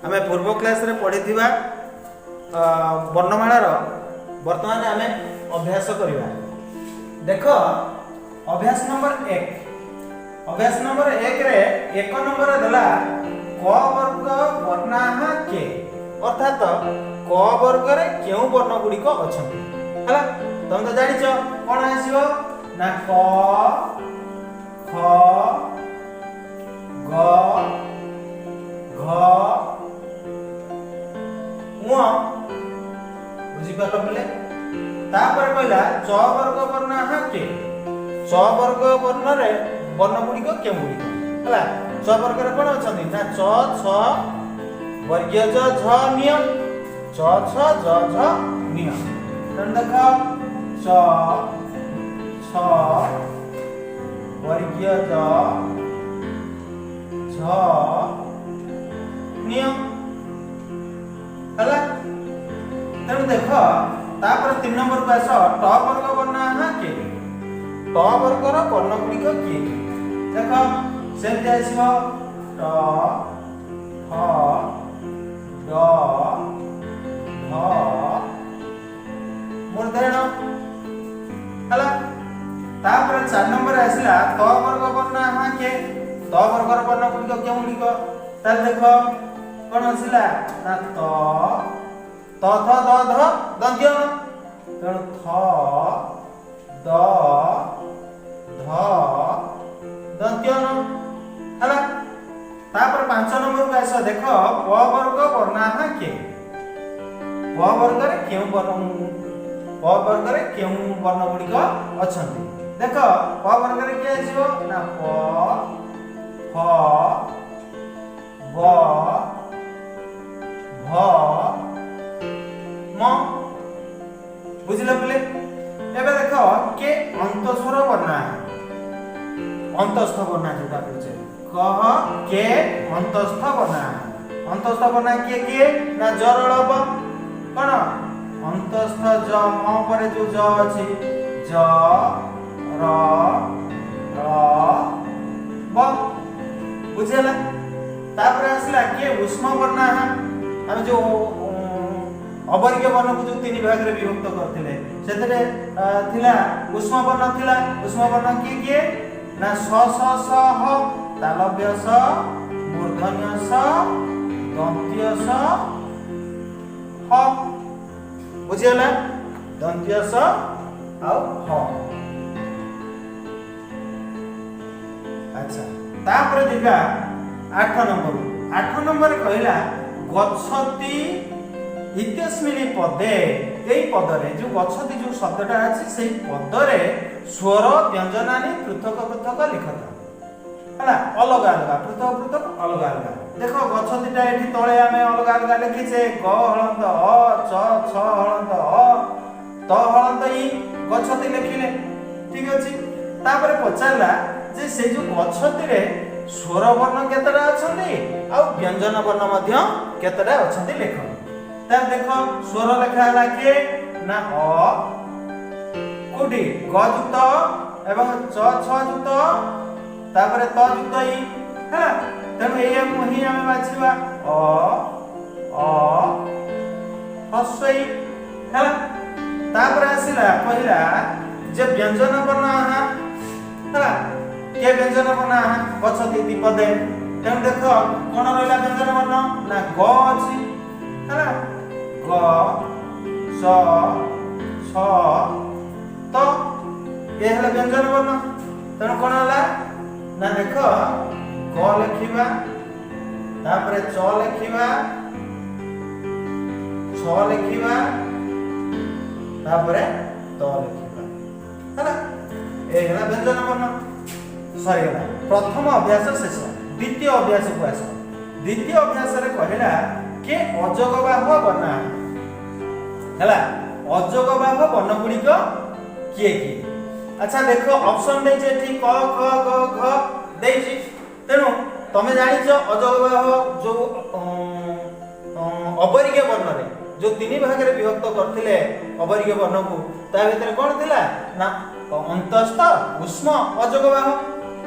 आमे पूर्व क्लास रे पढ़ी थिबा वर्णमाला वर्तमान आमे अभ्यास करिबा। देखो अभ्यास नंबर 1 रे 1 नंबर देला क वर्ग वर्णाः के अर्थात क वर्ग रे केउ वर्ण गुडी को अछंती हला तुम तो जानि छ कोन आसीबो ना क ख ग घ ङ बुझी पालो बोले तापर कहला च वर्ग वर्णाः के च वर्ग वर्ण रे वर्ण गुडी को केउ गुडी हला च वर्ग रे कोन अछंती ना च छ वर्गीय ज झ नियम च छ ज झ नियम तन देखो च छ वर्गीय ज झ नियम हला तन देखो तापर 3 नंबर को आसो ट वर्ग वर्णाः के ट वर्ग रो वर्ण गुडी को के देखो सेमते आसीबो ट ठ ड ढ मूर्धन्य हला तापर 4 नंबर आसिला त वर्ग वर्णाः के त वर्ग रो वर्ण गुडी को केउ गुडी को ताल देखो कोन आसिला ना त थ द ध दंत्य तेणु थ द ध दंत्य हला तापर 5 नंबर को आस देखो प वर्ग वर्णाः के प वर्ग रे केउ वर्ण गुडी को अछंती देखो प वर्ग रे के आसीबो ना प फ ब भ म बुझिला बोले एबे देखो के अंतस्वर वर्णा अंतस्थ वर्णा जोटा कहछे कह के अंतस्थ वर्णा के ना जरल ब कोन अंतस्थ ज म परे जो ज अछि ज र ब बुझिला तापर आसला के उष्म वर्णा हम जो अवर्गीय वर्ण को जो 3 भाग रे विभक्त करथिले सेतरे थिला उष्म वर्ण के ना स स स ह तालव्य स मूर्धन्य स दंत्य स ह बुझिला दंत्य स आ ह अच्छा तापर दिगा 8 नंबर कहला गच्छति इत्यस्मिनि पदे एई पदरे जो गच्छति जो शब्दटा अछि सेई पदरे स्वर व्यंजनानि पृथक पृथक लिखत हला अलग पृथक अलग देखो गच्छतिटा एठी तळे आमे अलग लिखिछे ग हलंत अ च छ हलंत अ त हलंत इ गच्छति लिखिले ठीक अछि तापर पचारला जे से जो गच्छति रे स्वर वर्ण केतरा अछंती आ व्यंजन वर्ण मध्य केतरा अछंती लेख त देखो स्वर लेखा हला के ना अ कोडी ग जुक्त एवं च छ जुक्त तापर त जुक्त इ हला तब एया मोहि हम बाछिबा अ हस्वई हला तापर आसिला पहिला जे व्यंजन वर्ण हला के व्यंजन वर्ण गच्छति पदे तेन देखो कोन रहला व्यंजन वर्ण ना ग अछि हला ग स छ त ए हला व्यंजन वर्ण तेन कोन हला ना देखो ग लिखिबा तापर च लिखिबा छ लिखिबा तापर त लिखिबा हला ए हला व्यंजन वर्ण सरी गला प्रथम अभ्यास शेष द्वितीय अभ्यास को आस द्वितीय अभ्यास रे कहला के अजगबाह वर्णा हला अजगबाह वर्ण गुडी को किए अच्छा देखो ऑप्शन दे जे ठीक क ख ग घ देछि तेनु तमे जानि छ अजगबाह जो अवर्गीय वर्ण रे जो 3 भाग रे विभक्त करथिले अवर्गीय वर्ण को ता भीतर कोन थिला ना अंतस्थ उष्म अजगबाह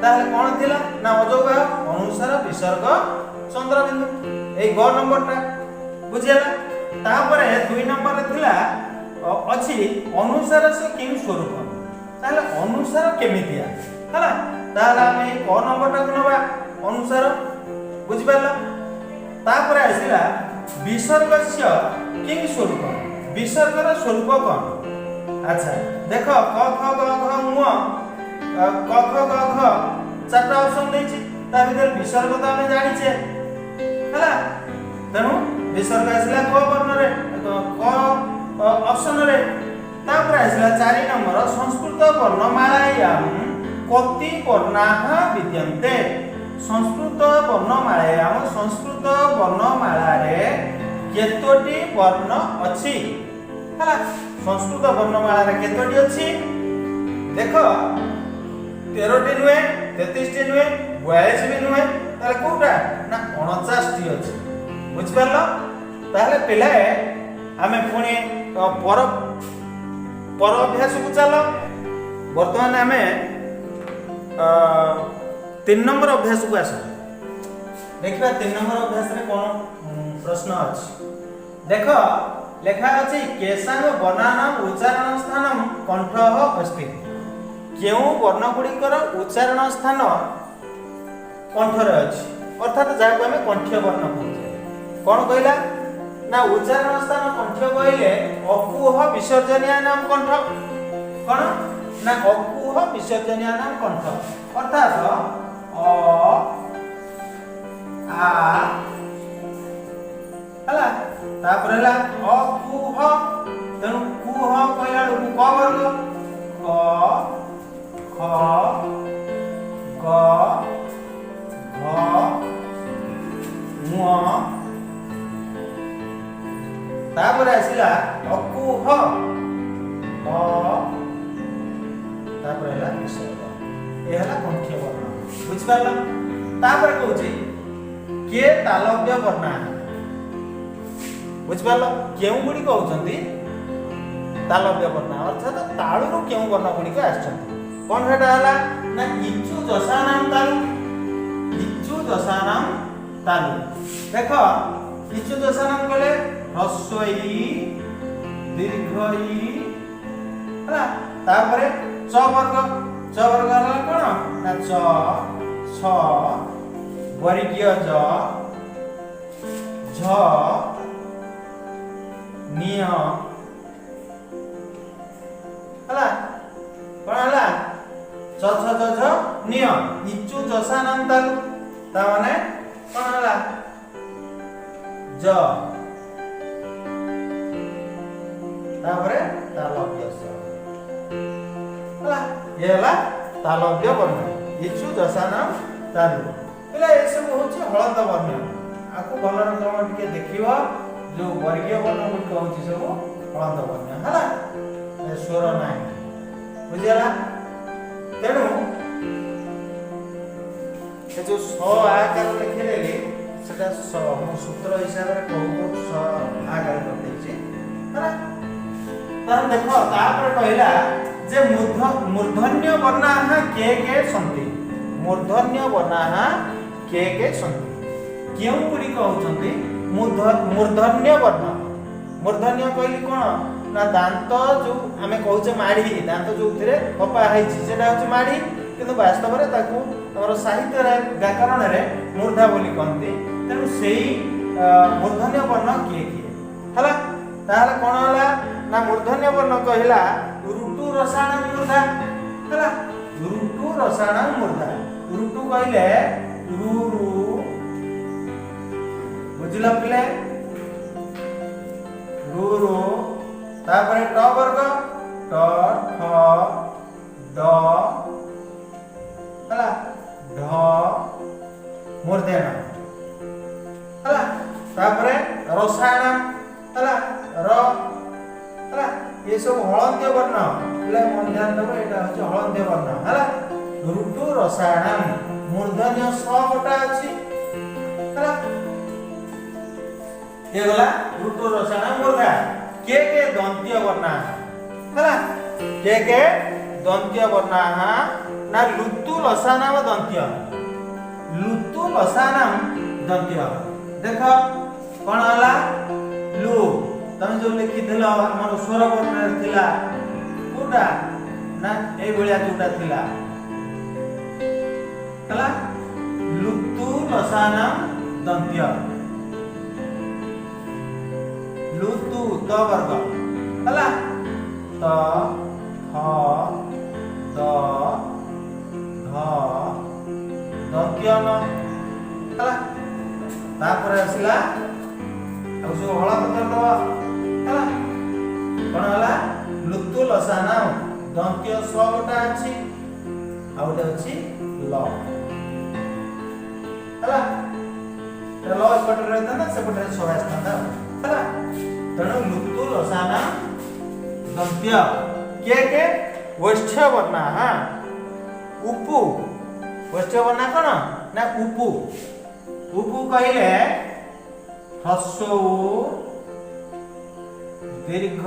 ताले कोन थिला ना अजगबाह अनुसार विसर्ग चंद्रबिंदु ए ग नंबरटा बुझिला तापर 2 नंबर थिला अछि अनुसार से केउ स्वरूप ताले अनुसार केमितिया हला ताला हम क नंबरटा को नबा अनुसार बुझि पाला तापर आसिला विसर्गस्य केउ स्वरूप विसर्गर स्वरूप कोन अच्छा देखो क ख ग घ म क ख ग घ चारटा ऑप्शन दैछि ता भीतर विसर्ग तो हम जानि छे हला तेनु विसर्ग आसिला क वर्ण रे क ऑप्शन रे तापर आसिला 4 नंबर संस्कृत वर्णमालायां कति वर्णाः विद्यन्ते संस्कृत वर्णमालायां संस्कृत वर्णमाला रे केतोटी वर्ण अछि हला संस्कृत वर्णमाला रे केतोटी अछि देखो 13 टी नुए 33 टी नुए 42 भी नुए ताले कोटा ना 49 टी अछि बुझ परलो ताले पिले आमे पुणी पर अभ्यास को चलो वर्तमान आमे 3 नंबर अभ्यास को आस देखिबा 3 नंबर अभ्यास रे कोन प्रश्न अछि देखो लेखा अछि केशांग बनानाम उच्चारण स्थानम कंठः अस्ति केउ वर्ण गुड़िकर उच्चारण स्थान कंठ रे अछि अर्थात जाको हमें कंठीय वर्ण कहते कोन कहला ना उच्चारण स्थान कंठ कहले अकुह विसर्जनीय नाम कंठ कोन ना अकुह विसर्जनीय नाम कंठ अर्थात अ आ हला तापर हला अकुह तेनु कुह कहला क वर्ग क ख ग घ म तापर आसिला अकुह अ तापर हला विसर्ग ए हला कंठीय वर्ण बुझ पारला तापर कहूची के तालव्य वर्ण बुझ पारला केउ गुडी कहउचंती तालव्य वर्ण अर्थात ताळुरु केउ वर्ण गुडी को आछंती कोन हेटा हला ना इच्छु दशानाम तालु देखो इच्छु दशानाम कहले ह्रस्व इ दीर्घ इ हला तापर च वर्ग हला कोन ना च छ वर्गीय ज झ निय हला कोन हला च छ ज झ निय इच्छु दशानाम तालु ता माने कोन हला ज तापरे तालव्य हला ये हला तालव्य वर्ण इच्छु दशानाम तालु हला ए सब होछि हळद वर्ण आको भल रकम टिके देखिबो जो वर्गीय वर्ण गुड कहउछि सब हळद वर्ण हला ए स्वर नाही बुझिला तेनु ए जो स आकार लिखिलेली सेटा स सूत्र हिसाब रे कहू स आकार कर देछि हला तर देखो तापर कहला जे मूर्धन्य वर्णाः के सन्ति मूर्धन्य वर्णाः के सन्ति केउ गुडी कहउचंती मूर्धन्य वर्ण मूर्धन्य कहली कोन ना दांत जो हमें कहउचे माढी दांत जो उथिरे कपा हैछि सेटा होछि माढी किंतु वास्तव रे ताकू हमर साहित्य रे व्याकरण रे मूर्धा बोली कहंती तेनु सेही मूर्धन्य वर्ण के हला ताहले कोन हला ना मूर्धन्य वर्ण कहला ऋतु रसायन मूर्धा हला ऋतु रसायन मूर्धा ऋतु कहले रु बुझिला पिले रु तापर ट वर्ग ट ठ ड हला ढ मूर्धन्य हला तापर रसायन हला र हला ये सब हळंद्य वर्ण हला मन ध्यान देबो एटा होछ हळंद्य वर्ण हला ऋतु रसायन मूर्धन्य स गोटा अछि हला ये गला ऋतु रसायन मूर्धा के दंत्य वर्ण हला के दंत्य वर्ण ना लुतु लसानाम दंत्य लुतु लसानाम दंत्य देख कौन हला लू तुम जो लिखिथिल हमर स्वर वर्ण थिला कोडा ना ए भलिया जोटा थिला हला लुतु लसाना दंत्य लुतु त वर्ग हला त थ द ध दंत्य न हला तापर आसला आ जो हला पत्र दवा हला कोन हला लुतु लसाना दंत्य स्व गोटा अछि आ गोटे अछि ल हला ल पटर रहता ना से पटर स्व आस्ता हला तणु लुतु लसाना दंत्य के वैष्ठ्य वर्ण हां उपु वैष्ठ्य वर्ण कोन ना उपु उपु कहले ह्रस्व दीर्घ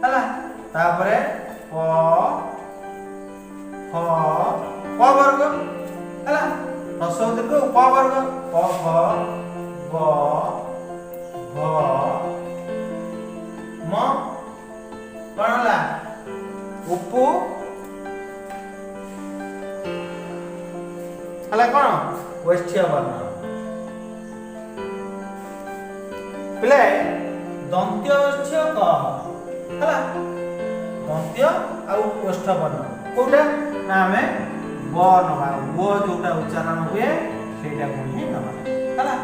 हला तापरे प फ प वर्ग हला ह्रस्व दीर्घ प वर्ग प फ ब भ म कोन हला उपु हला कोन वैष्ठ्य वर्ण प्ले दंत्य वैष्ठ्य क हला दंत्य आ वैष्ठ्य वर्ण कोटा ना हमें ब नबा वो जोटा उच्चारण हुए सेटा को ही नबा हला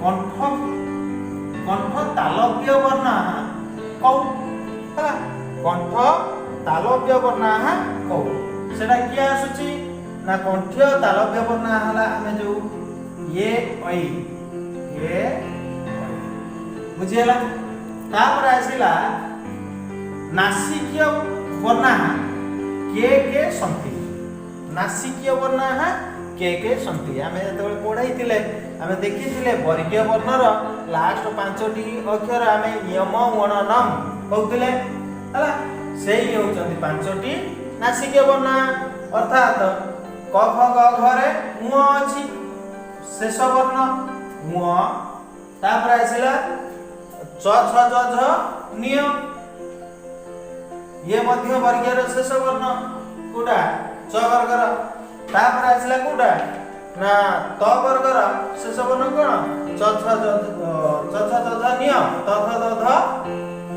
कंठ कंठ तालव्य वर्ण कौ हला कंठ तालव्य वर्ण कौ सेटा किया आसुची ना कंठ्य तालव्य वर्ण हला हमें जो ये ऐ ये बुझियला तापर आसिला नासिकीय वर्ण के संति नासिकीय वर्ण के संति आमे जतबे पढाइतिले आमे देखितिले वर्गीय वर्णर लास्ट पांचटी अक्षर आमे यम वण नम कहउतिले हला सेही होचंती पांचटी नासिकीय वर्ण अर्थात क ख ग घरे उ अछि शेष वर्ण उ तापर आसिला च छ ज झ निय ये मध्य वर्गीय शेष वर्ण कोडा च वर्गर तापर आसिला कोडा ना त वर्गर शेष वर्ण कोन च छ ज झ निय त थ द ध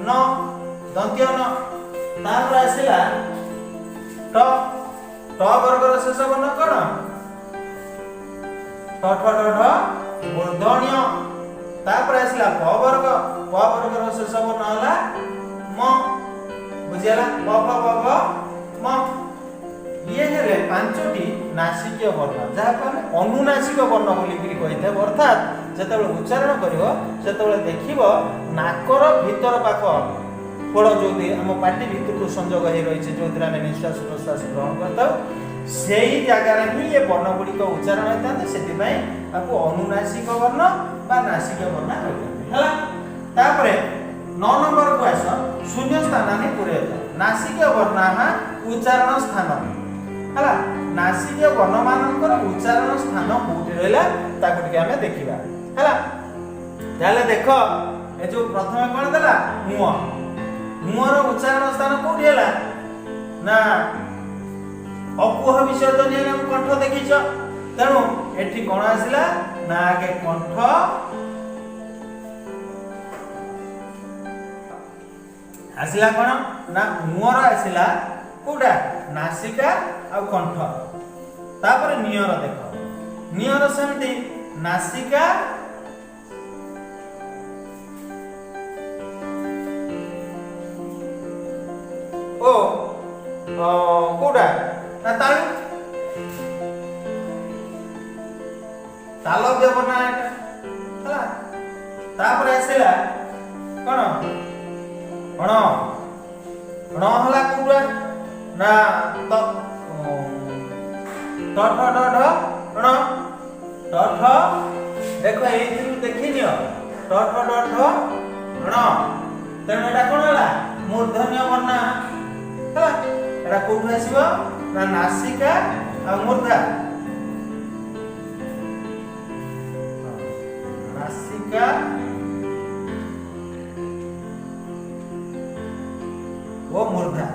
न दंत्य न तापर आसिला ट ट वर्गर शेष वर्ण कोन ठ ठ ड ढ मूर्धन्य तापर आसिला प वर्गर शेष वर्ण हला म बुझियला प फ ब भ म ये हेले पांचटी नासिकीय वर्ण जहा को हम अनुनासिक वर्ण बोली कहिथे अर्थात जेतेबेले उच्चारण करिवो सेतेबेले देखिबो नाकर भीतर पाख फोड़ जो हम पार्टी भीतर को संजोग हो रही जो आम निश्वास प्रश्वास ग्रहण करता से ही जगार ही ये वर्ण गुड़िक उच्चारण होता है से अनुनासिक वर्ण बा नासिक वर्ण है 9 नंबर को आस शून्य स्थान नहीं पूरे नासिक वर्ण उच्चारण स्थान है नासिक वर्ण मानकर उच्चारण स्थान कौटी रहा आम देखा है देख ये जो प्रथम कौन देला मुह मुहर उच्चारण स्थान कौटी है ना अकुह विसर्जन कंठ देखीच तेणु एठी कौन आसला ना आगे कंठ आसला कौन ना मुहर आसला कोडा नासिका आ कंठ तापर नियर देख नियर सेमती नासिका ओ कोडा ना तालु तालव्य वर्ण हला तापर आसला कोन अण अण हला कोडा ना त ठ ठ ड ढ अण ठ ठ देखो एथि देखिनियो ठ ठ ड ढ अण तेणु एटा कोन हला मूर्धन्य वर्ण हला एटा कोठु आसीबो ना नासिका आ मूर्धा ନାସିକା ଓ ମୂର୍ଧା।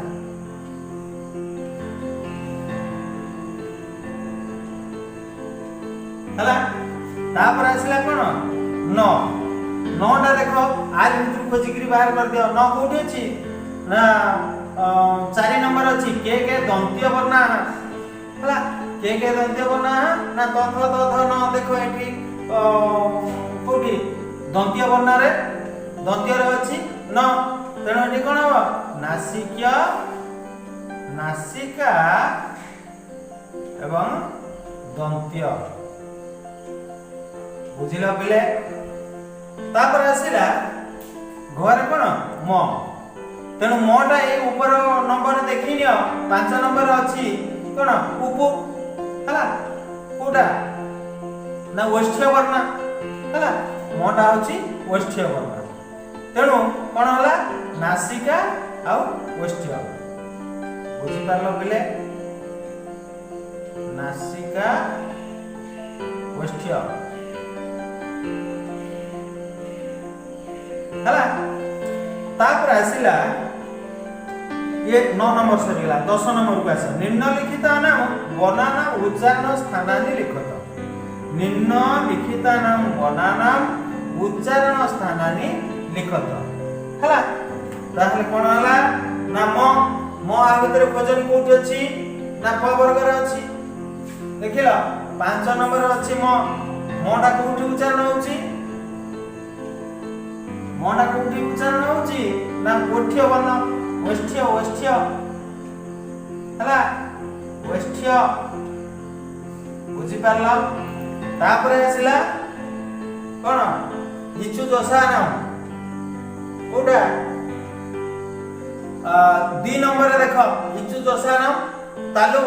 ହେଲା ତାପରେ ଆସିଲା କଣ ନ ନଟା ଦେଖ ଆରି ଭିତରୁ ଖୋଜିକିରି ବାହାର କରିଦିଅ। ନ କୋଉଠି ଅଛି ନା 4 ନମ୍ବର ଅଛି କେ କେ ଦନ୍ତୀୟ ବର୍ଣ୍ଣା। ହେଲା କେ କେ ଦନ୍ତୀୟ ବର୍ଣ୍ଣା ନା ତଥ ତଥ ନ ଦେଖ ଏଠି କୋଉଠି ଦନ୍ତୀୟ ବର୍ଣ୍ଣାରେ ଦନ୍ତୀୟରେ ଅଛି ନ, ତେଣୁ ଏଠି କଣ ହବ ନାସିକ୍ୟ ନାସିକା ଏବଂ ଦନ୍ତୀୟ। ବୁଝିଲ ପିଲେ। ତାପରେ ଆସିଲା ଘରେ କଣ ମ, ତେଣୁ ମଟା ଏଇ ଉପର ନମ୍ବର ଦେଖିନିଅ 5 ନମ୍ବର ଅଛି କଣ ଉପୁ। ହେଲା କୋଉଟା ନା ଓଷ୍ଠ୍ୟ ବର୍ଣ୍ଣ। ହେଲା ମଟା ହଉଛି ଓଷ୍ଠ୍ୟ ବର୍ଣ୍ଣ, ତେଣୁ କଣ ହେଲା ନାସିକା ଆଉ ଓଷ୍ଠ୍ୟ। ବୁଝିପାରିଲ ପିଲେ, ନାସିକା ଓଷ୍ଠ୍ୟ। ହେଲା ତାପରେ ଆସିଲା ये 9 नंबर सरीगला। 10 नंबर को आस निम्नलिखित नाम बनाना उच्चारण स्थानानि लिखत। निम्नलिखित नाम बनाना उच्चारण स्थानानि लिखत। हला ताहले कोन हला ना म आ भीतर खोजन कोठी अछि ना प वर्ग रे अछि। देखिला 5 नंबर अछि मटा कोठी उच्चारण होउची, मटा कोठी उच्चारण होउची ना ओठ्य वर्ण ओष्ठ्य ओष्ठ्य। हला ओष्ठ्य। बुझी पारला। तापरे आसिला कोन इचु दशान कोडा 2 नंबर रे देखो इचु दशान तालु।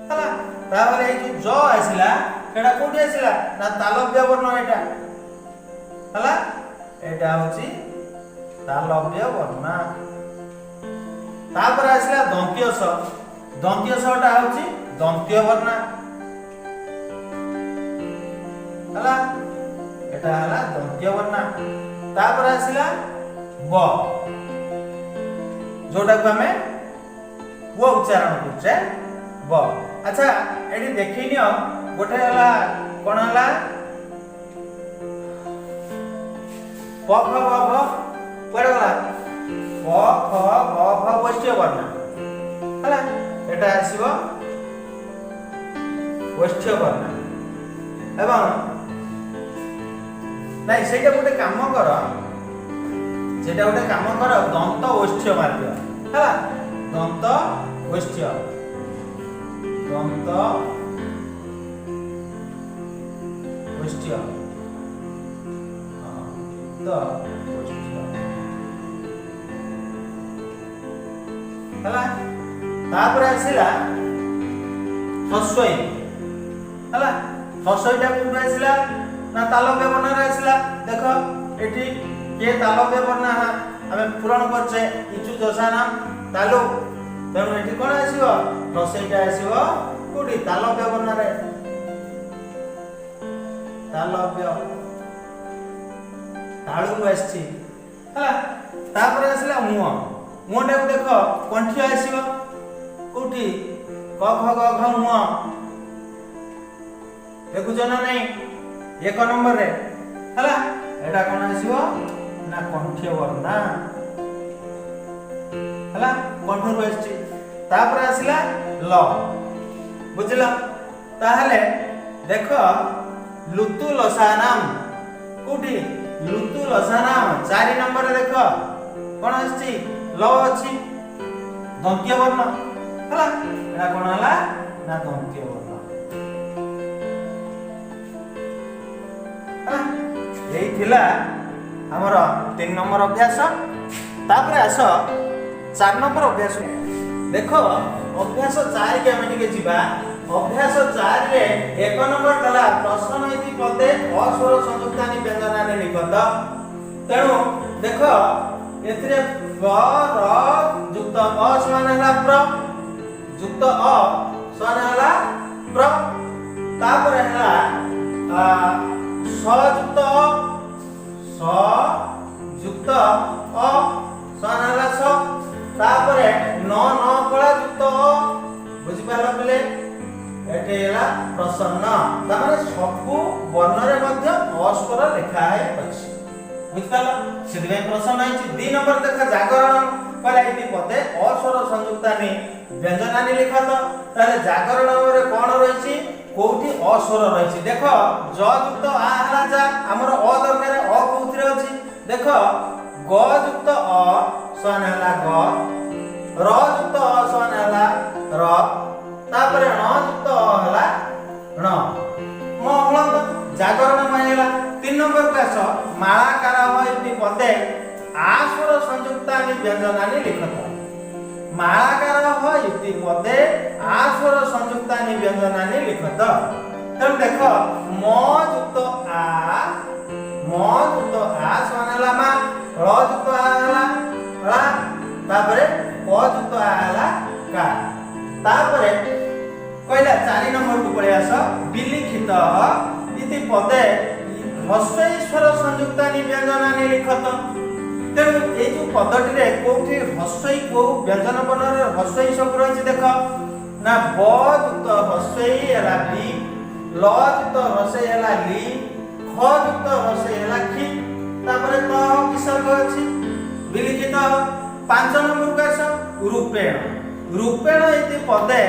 हला तापरे ए जो आसिला एटा कोठी आसिला ना तालव्य वर्ण एटा। हला एटा होची तालव्य वर्ण। तापर आसिला दंत्य स। दंत्य सटा होची दंत्य वर्ण। हला एटा हला दंत्य वर्ण। तापर आसिला ब, जोटा को हमें वो उच्चारण करछे ब। अच्छा एडी देखिनियो गोटे हला कोन हला प फ ब भ पड़े गला प फ ब भ ओष्ठ्य वर्ण। हला एटा आसीबो ओष्ठ्य वर्ण। एवं नहीं सेटा गोटे काम कर, सेटा गोटे काम कर दंत ओष्ठ्य मार्ग। हला दंत ओष्ठ्य दंत ओष्ठ्य दंत ओष्ठ्य। हला तापर आसिला फसोई। हला फसोईटा कोन आसिला ना तालव्य वर्ण रे आसिला। देखो एठी के तालव्य वर्ण हमें पूरण करछे इचु दशाना तालु, तेणु एठी कोन आसीबो फसोईटा आसीबो कोठी तालव्य वर्ण रे तालव्य ताळु आछि। हला तापर आसिला मुह। मुहटा को देखो कंठी आसीबो कोठी क ख ग घ मुह। देखुछ ना नहीं 1 नंबर रे। हला एटा कोन आसीबो ना कंठी वर्ण। हला कंठ रु आछि। तापर आसिला ल। बुझिला। ताहले देखो लुतु लसानाम कोठी लुतु लसानाम 4 नंबर रे देखो कोन आछि ल अछि दंत्य वर्ण। हला एटा कोन हला ना दंत्य वर्ण। हला एई थिला हमर 3 नंबर अभ्यास। तापर आस 4 नंबर अभ्यास। देखो अभ्यास 4 के हम टिके जिबा। अभ्यास 4 रे 1 नंबर कला प्रश्न इति पदे अस्वर संयुक्तानि व्यंजनानि लिखत। तेणु देखो एथिरे ब र युक्त अ समान हला प्र युक्त अ समान हला प्र। तापर हला स युक्त अ स युक्त अ सन हला स तापरे न न कला युक्त अ बुझि पाला पिले एटे हला प्रसन्न तामाने सबु वर्ण रे मध्य अ स्वर लिखा है अछि बुझि पाला सिद्धि प्रसन्न है 2 नंबर देखा जागरण कला इति पदे अ स्वर संयुक्तानि व्यंजनानि लिखत ताले जागरण रे कोन रहिछि कोठी अ स्वर रहिछि देखो ज युक्त आ हला जा हमर अ दरकार अ कोथरे अछि देखो ग युक्त अ सन हला ग र युक्त अ सन हला र तापरे ण युक्त अ हला ण म हलत जागरण मायला 3 नंबर क्लास मालाकार ह इति पदे आ स्वर संयुक्तानि व्यंजनानि लिखत मालाकार ह इति पदे आ स्वर संयुक्तानि व्यंजनानि लिखत तब देखो म युक्त आ सन हला मा र युक्त आ हला रा तापरे क युक्त आ हला का तापरे कहला 4 नंबर को पळे आस विलिखित इति पदे ह्रस्व स्वर संयुक्तानि व्यंजनानि लिखत तेणु ए जो पदटी रे कोठी ह्रस्व को व्यंजन वर्ण रे ह्रस्व सब रहिछि देखो ना ब युक्त ह्रस्व हला बी ल युक्त ह्रस्व हला ली ख युक्त ह्रस्व हला खी तापरे त विसर्ग अछि विलिखित 5 नंबर को आस रूपेण इति पदे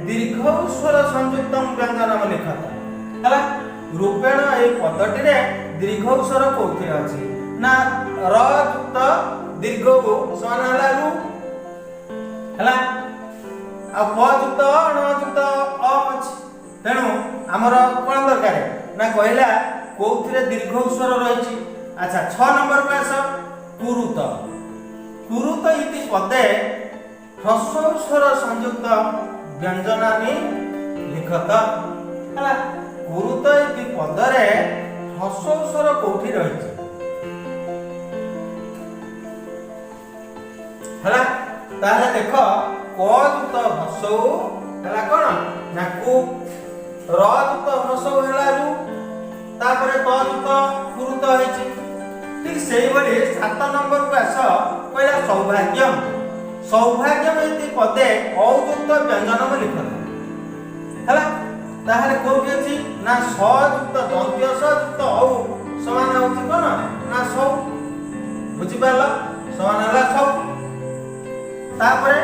दीर्घ स्वर संयुक्त व्यंजनम लिखत हला रूपेण ए पदटी रे दीर्घ स्वर कोथि अछि ना र युक्त दीर्घ सन हला रु हला आ प युक्त न युक्त अ अछि तेनु हमर कोन दरकार ना कहला कोथि रे दीर्घ स्वर रहिछि अच्छा 6 नंबर पे आस कुरुत इति पदे ह्रस्व स्वर संयुक्त व्यंजनानि लिखत हला कुरुत इति पदरे ह्रस्व स्वर कोठी रहिछि हला ताले देखो क युक्त ह्रस्व हला कोन ना कु र युक्त ह्रस्व हला रु तापरे त युक्त कुरुत होइछि ठीक सेही बली 7 नंबर को आस पहिला सौभाग्यम इति पदे औ युक्त व्यंजनम लिखत हला ताहाले कोठी अछि ना स युक्त दंत्य स युक्त औ समान होछि कोन ना सौ बुझि पाला समान हला सौ तापरे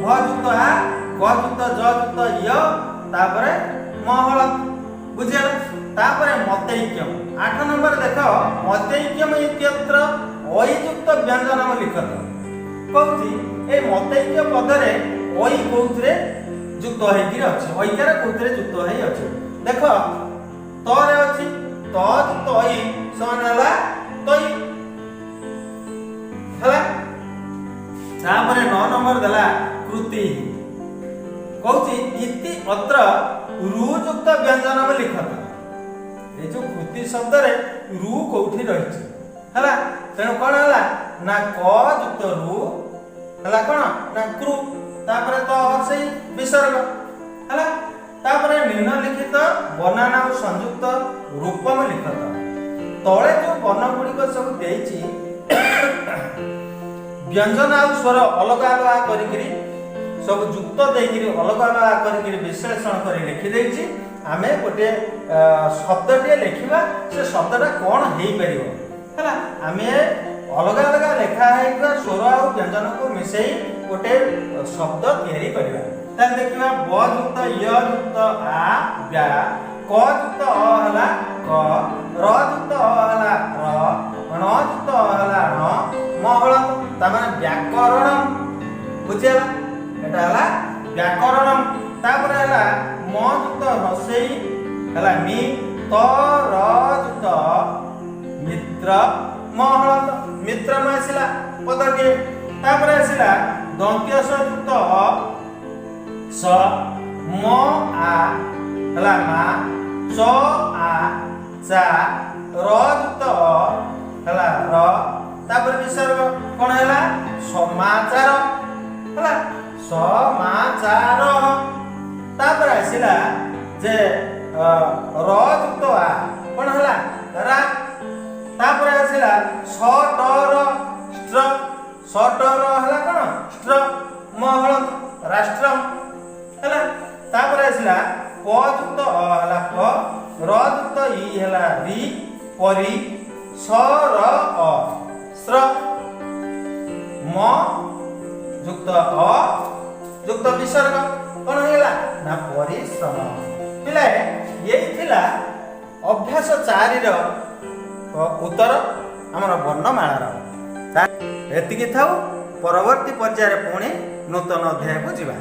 भ युक्त आ ग युक्त ज युक्त य तापरे म हल बुझिला तापरे मतेक्यम 8 नंबर देखो मतेक्यम इत्यत्र ओइ युक्त व्यंजनम लिखत कहूची ए मतेक्य पदरे ओइ कोथरे युक्त हेकि अछि ओइकारे कोथरे युक्त हेइ अछि देखो तरे अछि त युक्त ओइ समान हला तई हला तापरे 9 नंबर देला कृति कहूची इति अत्र रु युक्त व्यंजनम लिखत ए जो कृति शब्द रे रु कोठी रहिछि हला तेनु कोन हला ना क युक्त रु हला कोन ना कृ तापरे त सही विसर्ग हला तापरे निम्नलिखित बनाना और संयुक्त रूपम लिखत तळे जो वर्ण गुडी को सब देछि व्यंजन आ स्वर अलग अलग करिकरी सब युक्त देकिरी अलग अलग करिकरी विश्लेषण करी लिखि देछि आमे गोटे शब्दटे लिखिबा से शब्दटा कोन हेइ परिबो हला आमे अलग अलग लेखा है स्वर और व्यंजन को मिसई गोटे शब्द तैयारी करबा त देखिबा ब युक्त य युक्त आ व्या क युक्त अ हला क र युक्त अ हला र ण युक्त अ हला ण म हला त माने व्याकरण बुझिला एटा हला व्याकरण तापर हला म युक्त हसई हला मी त र युक्त मित्र म हला मित्र में आसिला पदटी तापर आसिला दंत्य स युक्त अ स म आ हला मा च आ चा र युक्त अ हला र तापर विसर्ग कोन हला समाचार हला समाचार तापर आसिला जे र युक्त आ कोन हला रा तापर आसिला सटर स्ट्र सटर हला कोन स्ट्र महल राष्ट्र हला तापर आसिला प युक्त अ हला प र युक्त इ हला रि परि स र अ स्र म युक्त अ युक्त विसर्ग कोन होला ना परिश्रम पिला यही थिला अभ्यास 4 रो उत्तर हमर वर्णमाला एतिकी थाउ परवर्ती पर्याय पुणी नूतन अध्याय को जीवा।